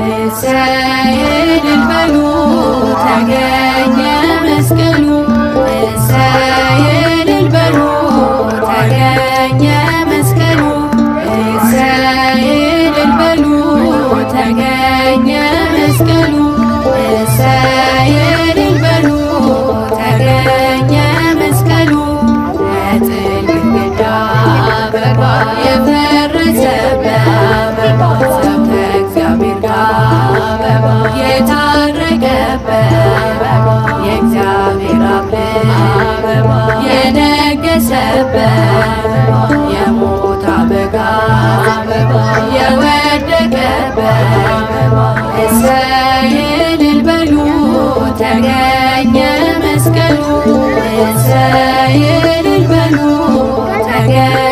እሰይ እልል በሉ ተገኘ መስቀሉ እሰይ እልል በሉ ተገኘ መስቀሉ እሰይ እልል በሉ ተገኘ መስቀሉ እሰይ እልል በሉ ተገኘ መስቀሉ የጥል ግድግዳ በባ የፈረሰበት ሰው ከእግዚአብሔር ጋር የታረቀበት የእግዚአብሔር አብ የነገሰበት የሞት አበጋዝ የወደቀበት እሰይ እልል በሉ ተገኘ መስቀሉ እሰይ እልል በሉ ተገኘ